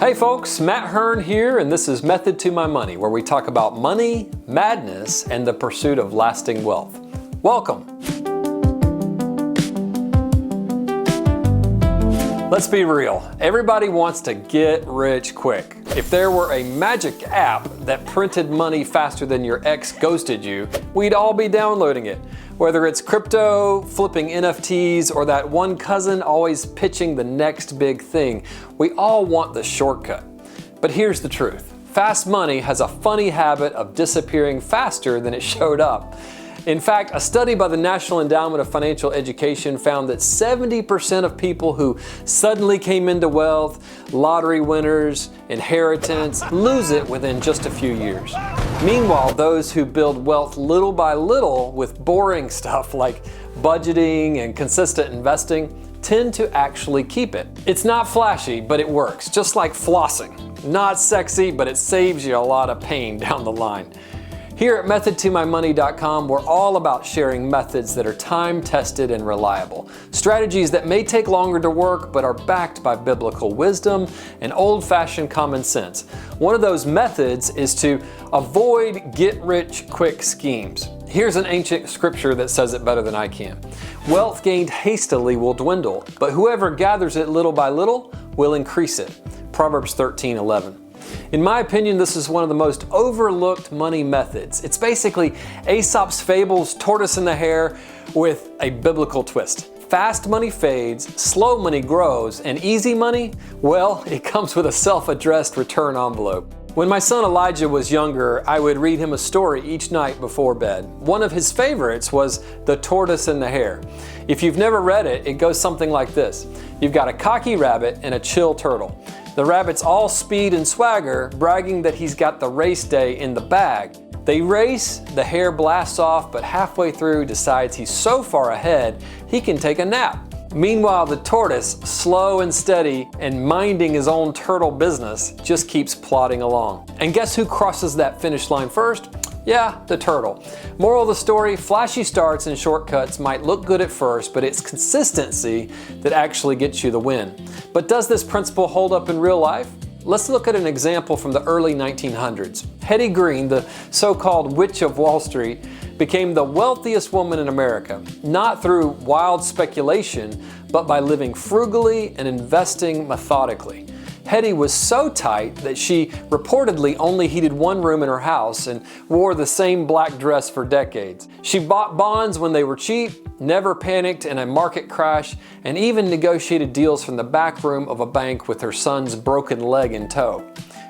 Hey folks, Matt Hearn here, and this is Method to My Money, where we talk about money, madness, and the pursuit of lasting wealth. Welcome. Let's be real. Everybody wants to get rich quick. If there were a magic app that printed money faster than your ex ghosted you, we'd all be downloading it. Whether it's crypto, flipping NFTs, or that one cousin always pitching the next big thing, we all want the shortcut. But here's the truth. Fast money has a funny habit of disappearing faster than it showed up. In fact, a study by the National Endowment of Financial Education found that 70% of people who suddenly came into wealth, lottery winners, inheritance, lose it within just a few years. Meanwhile, those who build wealth little by little with boring stuff like budgeting and consistent investing tend to actually keep it. It's not flashy, but it works, just like flossing. Not sexy, but it saves you a lot of pain down the line. Here at methodtomymoney.com, we're all about sharing methods that are time-tested and reliable. Strategies that may take longer to work, but are backed by biblical wisdom and old-fashioned common sense. One of those methods is to avoid get-rich-quick schemes. Here's an ancient scripture that says it better than I can. Wealth gained hastily will dwindle, but whoever gathers it little by little will increase it. Proverbs 13:11. In my opinion, this is one of the most overlooked money methods. It's basically Aesop's fables, Tortoise and the Hare, with a biblical twist. Fast money fades, slow money grows, and easy money, well, it comes with a self-addressed return envelope. When my son Elijah was younger, I would read him a story each night before bed. One of his favorites was The Tortoise and the Hare. If you've never read it, it goes something like this. You've got a cocky rabbit and a chill turtle. The rabbit's all speed and swagger, bragging that he's got the race day in the bag. They race, the hare blasts off, but halfway through decides he's so far ahead, he can take a nap. Meanwhile, the tortoise, slow and steady and minding his own turtle business, just keeps plodding along. And guess who crosses that finish line first? Yeah, the turtle. Moral of the story, flashy starts and shortcuts might look good at first, but it's consistency that actually gets you the win. But does this principle hold up in real life? Let's look at an example from the early 1900s. Hetty Green, the so-called Witch of Wall Street, became the wealthiest woman in America, not through wild speculation, but by living frugally and investing methodically. Hetty was so tight that she reportedly only heated one room in her house and wore the same black dress for decades. She bought bonds when they were cheap, never panicked in a market crash, and even negotiated deals from the back room of a bank with her son's broken leg in tow.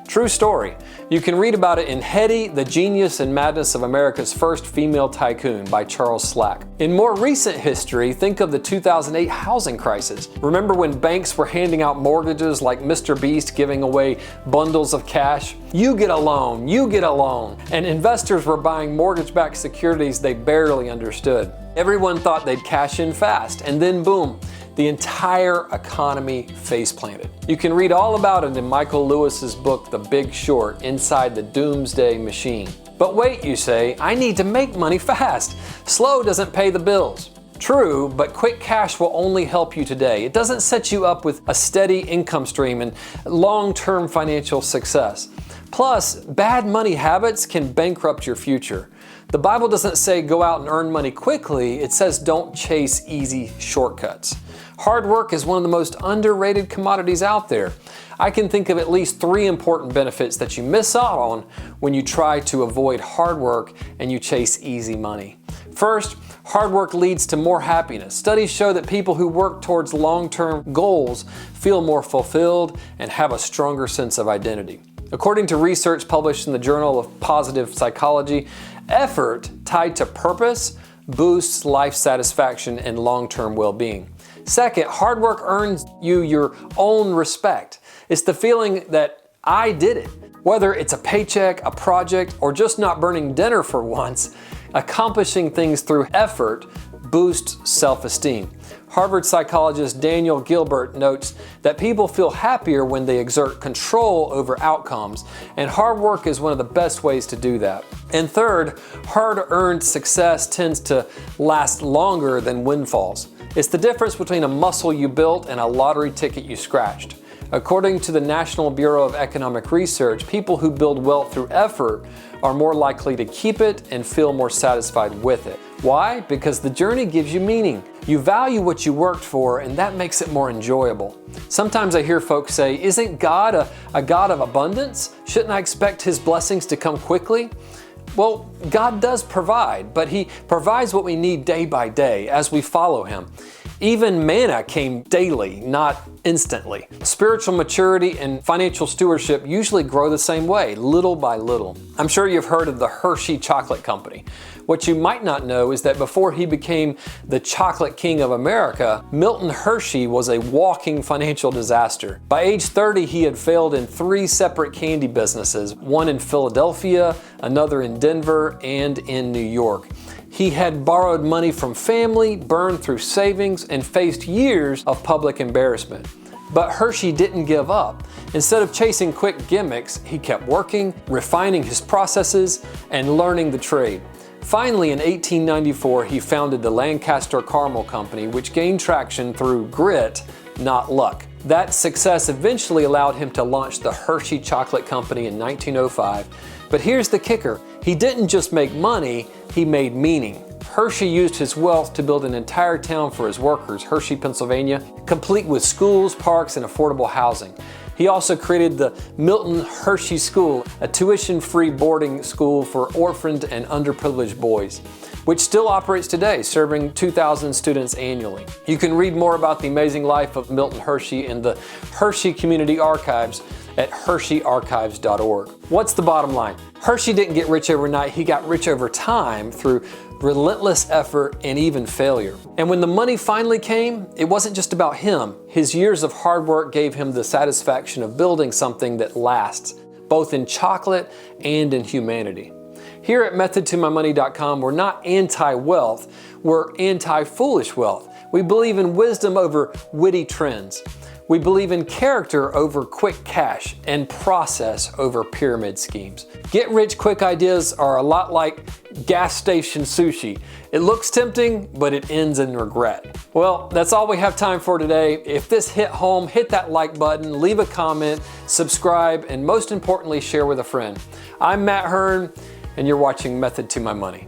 True story. You can read about it in Hetty, the Genius and Madness of America's First Female Tycoon by Charles Slack. In more recent history, think of the 2008 housing crisis. Remember when banks were handing out mortgages like Mr. Beast giving away bundles of cash? You get a loan, you get a loan. And investors were buying mortgage-backed securities they barely understood. Everyone thought they'd cash in fast, and then boom, the entire economy face-planted. You can read all about it in Michael Lewis's book, The Big Short, Inside the Doomsday Machine. But wait, you say, I need to make money fast. Slow doesn't pay the bills. True, but quick cash will only help you today. It doesn't set you up with a steady income stream and long-term financial success. Plus, bad money habits can bankrupt your future. The Bible doesn't say go out and earn money quickly, it says don't chase easy shortcuts. Hard work is one of the most underrated commodities out there. I can think of at least 3 important benefits that you miss out on when you try to avoid hard work and you chase easy money. First, hard work leads to more happiness. Studies show that people who work towards long-term goals feel more fulfilled and have a stronger sense of identity. According to research published in the Journal of Positive Psychology, effort tied to purpose boosts life satisfaction and long-term well-being. Second, hard work earns you your own respect. It's the feeling that I did it. Whether it's a paycheck, a project, or just not burning dinner for once, accomplishing things through effort boosts self-esteem. Harvard psychologist Daniel Gilbert notes that people feel happier when they exert control over outcomes, and hard work is one of the best ways to do that. And third, hard-earned success tends to last longer than windfalls. It's the difference between a muscle you built and a lottery ticket you scratched. According to the National Bureau of Economic Research, people who build wealth through effort are more likely to keep it and feel more satisfied with it. Why? Because the journey gives you meaning. You value what you worked for, and that makes it more enjoyable. Sometimes I hear folks say, isn't God a God of abundance? Shouldn't I expect His blessings to come quickly? Well, God does provide, but He provides what we need day by day as we follow Him. Even manna came daily, not instantly. Spiritual maturity and financial stewardship usually grow the same way, little by little. I'm sure you've heard of the Hershey Chocolate Company. What you might not know is that before he became the chocolate king of America, Milton Hershey was a walking financial disaster. By age 30, he had failed in 3 separate candy businesses, one in Philadelphia, another in Denver, and in New York. He had borrowed money from family, burned through savings, and faced years of public embarrassment. But Hershey didn't give up. Instead of chasing quick gimmicks, he kept working, refining his processes, and learning the trade. Finally, in 1894, he founded the Lancaster Caramel Company, which gained traction through grit, not luck. That success eventually allowed him to launch the Hershey Chocolate Company in 1905. But here's the kicker. He didn't just make money, he made meaning. Hershey used his wealth to build an entire town for his workers, Hershey, Pennsylvania, complete with schools, parks, and affordable housing. He also created the Milton Hershey School, a tuition-free boarding school for orphaned and underprivileged boys, which still operates today, serving 2,000 students annually. You can read more about the amazing life of Milton Hershey in the Hershey Community Archives at hersheyarchives.org. What's the bottom line? Hershey didn't get rich overnight, he got rich over time through relentless effort and even failure. And when the money finally came, it wasn't just about him. His years of hard work gave him the satisfaction of building something that lasts, both in chocolate and in humanity. Here at methodtomymoney.com, we're not anti-wealth, we're anti-foolish wealth. We believe in wisdom over witty trends. We believe in character over quick cash and process over pyramid schemes. Get-rich-quick ideas are a lot like gas station sushi. It looks tempting, but it ends in regret. Well, that's all we have time for today. If this hit home, hit that like button, leave a comment, subscribe, and most importantly, share with a friend. I'm Matt Hearn, and you're watching Method to My Money.